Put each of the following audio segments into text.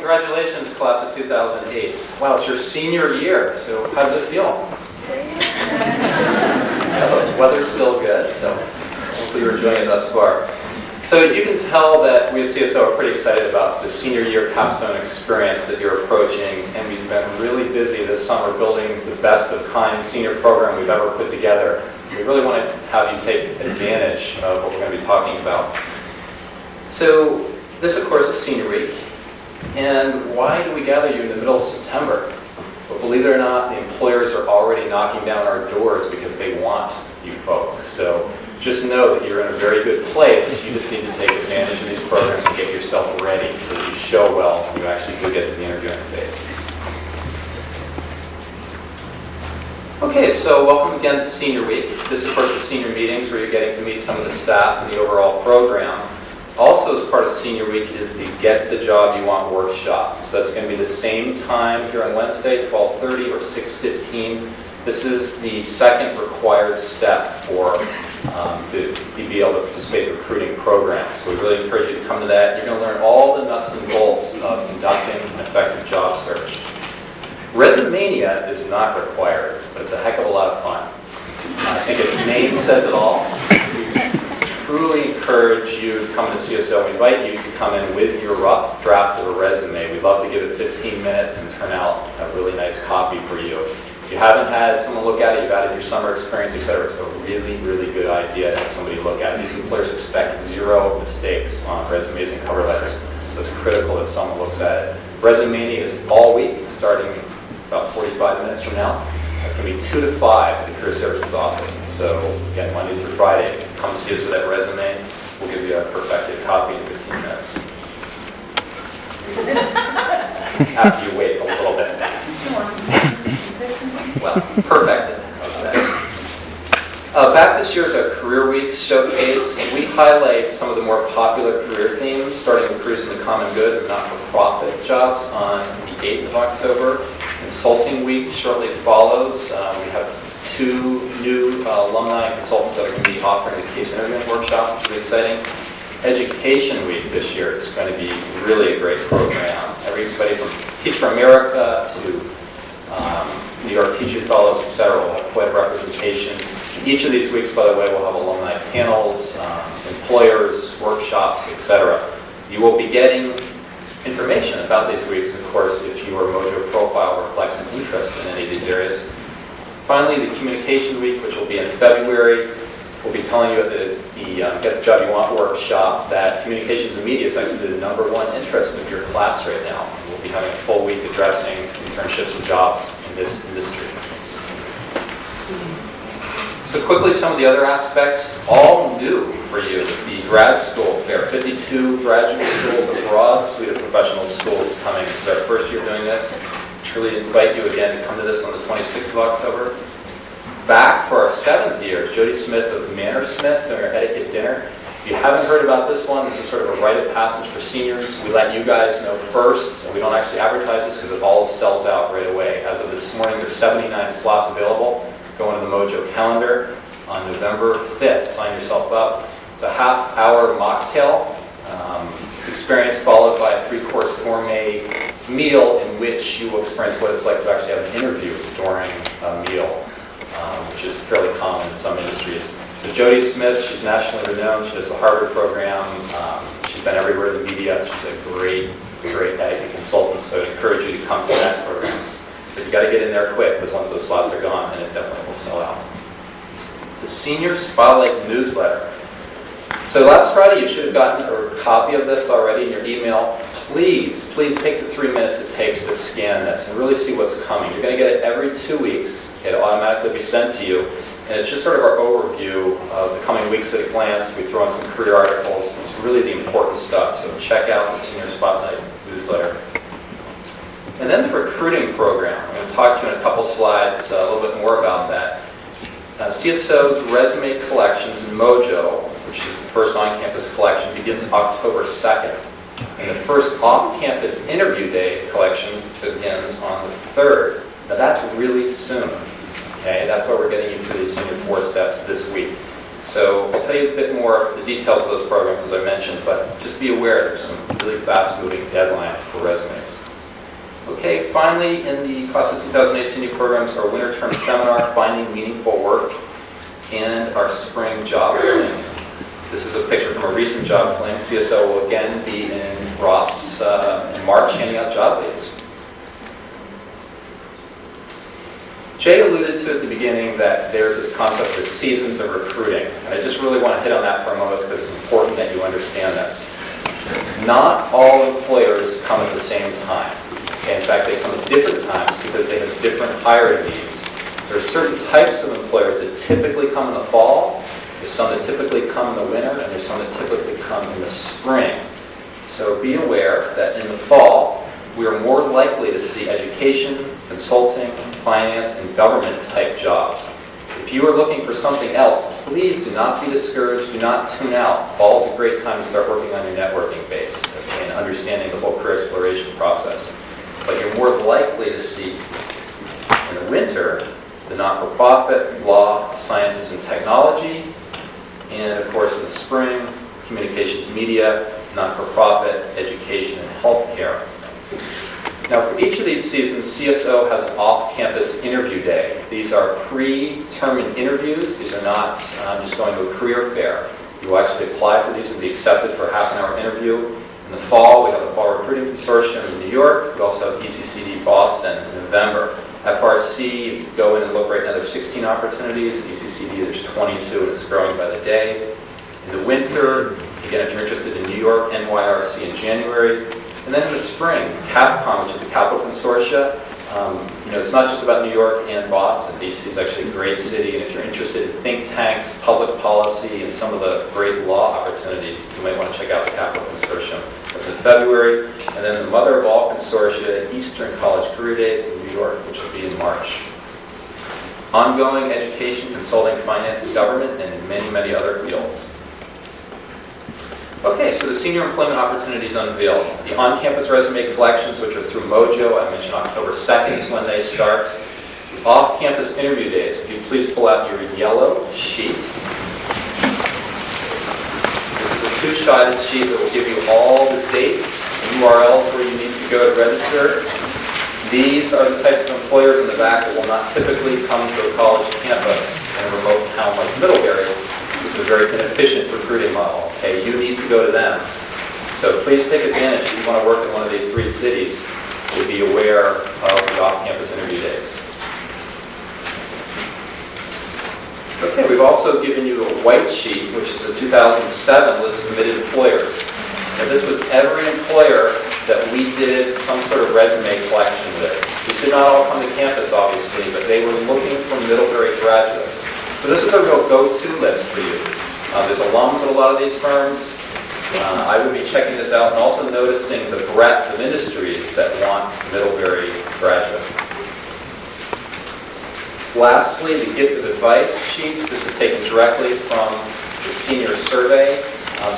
congratulations, class of 2008. Wow, it's your senior year, so how does it feel? Yeah, the weather's still good, so hopefully you're enjoying it thus far. So you can tell that we at CSO are pretty excited about the senior year capstone experience that you're approaching, and we've been really busy this summer building the best of kind senior program we've ever put together. We really want to have you take advantage of what we're going to be talking about. So this, of course, is Senior Week. And why do we gather you in the middle of September? Well, believe it or not, the employers are already knocking down our doors because they want you folks. So just know that you're in a very good place. You just need to take advantage of these programs and get yourself ready so that you show well when you actually do get to the interviewing phase. Okay, so welcome again to Senior Week. This, of course, is senior meetings where you're getting to meet some of the staff and the overall program. Also, as part of Senior Week is the Get the Job You Want workshop. So that's going to be the same time here on Wednesday, 12:30 or 6:15. This is the second required step for to be able to participate in the recruiting program. So we really encourage you to come to that. You're going to learn all the nuts and bolts of conducting an effective job search. Resumania is not required, but it's a heck of a lot of fun. I think its name says it all. Truly encourage you to come to CSO. We invite you to come in with your rough draft of a resume. We'd love to give it 15 minutes and turn out a really nice copy for you. If you haven't had someone look at it, you've added your summer experience, etc., it's a really, really good idea to have somebody look at it. These employers expect 0 mistakes on resumes and cover letters, so it's critical that someone looks at it. Resumania is all week, starting about 45 minutes from now. It's going to be 2 to 5 at the Career Services office. So again, Monday through Friday, come see us with that resume. We'll give you a perfected copy in 15 minutes. After you wait a little bit. Well, perfected. How's that? Back this year is our Career Week showcase. We highlight some of the more popular career themes, starting with careers in the common good and not-for-profit jobs on the 8th of October. Consulting Week shortly follows. We have 2 new alumni consultants that are going to be offering the case interviewing workshop, which is exciting. Education Week this year is going to be really a great program. Everybody from Teach for America to New York Teaching Fellows, etc. will have quite a representation. Each of these weeks, by the way, will have alumni panels, employers, workshops, etc. You will be getting information about these weeks, of course, if your Mojo profile reflects an interest in any of these areas. Finally, the Communication Week, which will be in February, will be telling you at the Get the Job You Want workshop that communications and media is actually the #1 interest of your class right now. We'll be having a full week addressing internships and jobs in this industry. So quickly, some of the other aspects, all new for you. The grad school fair, 52 graduate schools, a broad suite of professional schools coming. This is our first year doing this. Truly invite you again to come to this on the 26th of October. Back for our 7th year, Jody Smith of Manor Smith doing our etiquette dinner. If you haven't heard about this one, this is sort of a rite of passage for seniors. We let you guys know first, so we don't actually advertise this because it all sells out right away. As of this morning, there's 79 slots available. Go into the Mojo calendar on November 5th. Sign yourself up. It's a half-hour mocktail experience followed by a 3-course gourmet meal in which you will experience what it's like to actually have an interview during a meal, which is fairly common in some industries. So Jody Smith, she's nationally renowned. She does the Harvard program. She's been everywhere in the media. She's a great etiquette consultant, so I'd encourage you to come to that program. But you got to get in there quick because once those slots are gone, then it definitely will sell out. The Senior Spotlight newsletter. So last Friday, you should have gotten a copy of this already in your email. Please take the 3 minutes it takes to scan this and really see what's coming. You're going to get it every 2 weeks. It'll automatically be sent to you. And it's just sort of our overview of the coming weeks at a glance. We throw in some career articles. It's really the important stuff. So check out the Senior Spotlight newsletter. And then the recruiting program. I'm going to talk to you in a couple slides a little bit more about that. CSO's resume collections in Mojo, which is the first on-campus collection, begins October 2nd. And the first off-campus interview day collection begins on the 3rd. Now that's really soon. Okay, that's why we're getting you through these senior 4 steps this week. So I'll tell you a bit more of the details of those programs as I mentioned, but just be aware there's some really fast-moving deadlines for resumes. Okay, finally, in the Class of 2008 senior programs, our winter term seminar, Finding Meaningful Work, and our spring job fling. This is a picture from a recent job fling. CSO will again be in Ross in March handing out job leads. Jay alluded to at the beginning that there's this concept of seasons of recruiting, and I just really want to hit on that for a moment because it's important that you understand this. Not all employers come at the same time. Okay, in fact, they come at different times because they have different hiring needs. There are certain types of employers that typically come in the fall, there's some that typically come in the winter, and there's some that typically come in the spring. So be aware that in the fall, we are more likely to see education, consulting, finance, and government type jobs. If you are looking for something else, please do not be discouraged, do not tune out. Fall is a great time to start working on your networking base, okay, and understanding the whole career exploration process. But you're more likely to see in the winter the not-for-profit, law, sciences, and technology, and of course in the spring, communications, media, not-for-profit, education, and healthcare. Now, for each of these seasons, CSO has an off-campus interview day. These are pre-determined interviews. These are not just going to a career fair. You will actually apply for these and be accepted for a half-an-hour interview. In the fall, we have the Fall Recruiting Consortium in New York. We also have ECCD Boston in November. FRC, if you go in and look right now, there's 16 opportunities. At ECCD, there's 22, and it's growing by the day. In the winter, again, if you're interested in New York, NYRC in January. And then in the spring, Capcom, which is a capital consortia, it's not just about New York and Boston. DC is actually a great city, and if you're interested in think tanks, public policy, and some of the great law opportunities, you might want to check out the Capital Consortium. That's in February. And then the mother of all consortia, Eastern College Career Days in New York, which will be in March. Ongoing education, consulting, finance, government, and in many, many other fields. Okay, so the senior employment opportunities unveiled. The on-campus resume collections, which are through Mojo, I mentioned October 2nd is when they start. The off-campus interview days, if you please pull out your yellow sheet. This is a two-sided sheet that will give you all the dates, URLs where you need to go to register. These are the types of employers in the back that will not typically come to a college campus in a remote town like Middlebury. It's a very inefficient recruiting model. Okay, you need to go to them. So please take advantage if you want to work in one of these three cities to be aware of the off-campus interview days. Okay, we've also given you a white sheet, which is the 2007 list of committed employers. Now this was every employer that we did some sort of resume collection with. These did not all come to campus, obviously, but they were looking for Middlebury graduates. So this is a real go-to list for you. There's alums at a lot of these firms. I would be checking this out and also noticing the breadth of industries that want Middlebury graduates. Lastly, the gift of advice sheet. This is taken directly from the senior survey.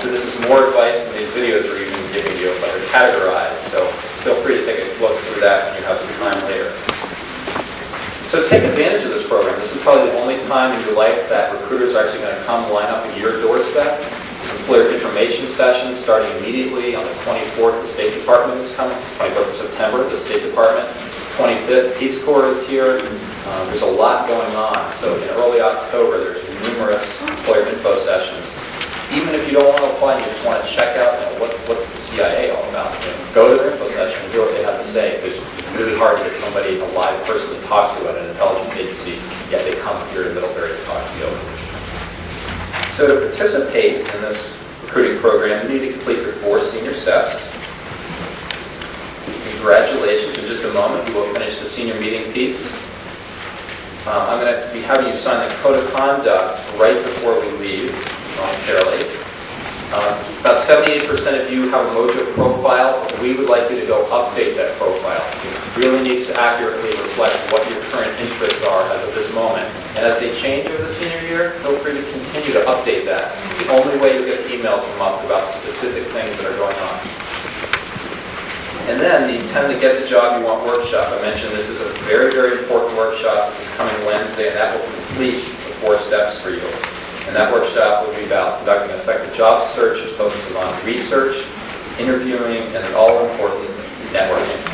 So this is more advice than these videos are even giving you, but they're categorized. So feel free to take a look through that when you have some time later. So take advantage of this program. This is probably the only time in your life that recruiters are actually going to come line up at your doorstep. There's employer information sessions starting immediately on the 24th. The State Department is coming. 24th of September, the State Department. 25th, Peace Corps is here. There's a lot going on. So in early October, there's numerous employer info sessions. Even if you don't want to apply, you just want to check out what's the CIA all about. Go to their info session and hear what they have to say. Because it's really hard to get somebody, a live person to talk to at an intelligence agency, yet they come here to Middlebury to talk to you. So to participate in this recruiting program, you need to complete your 4 senior steps. Congratulations. In just a moment, you will finish the senior meeting piece. I'm going to be having you sign the code of conduct right before we leave, voluntarily. About 78% of you have a Mojo profile. We would like you to go update that profile. It really needs to accurately reflect what your current interests are as of this moment. And as they change over the senior year, feel free to continue to update that. It's the only way you'll get emails from us about specific things that are going on. And then the 10 to Get the Job You Want workshop. I mentioned this is a very, very important workshop. This is coming Wednesday, and that will complete the 4 steps for you. And that workshop will be about conducting an effective job search, which focuses on research, interviewing, and the all-important networking.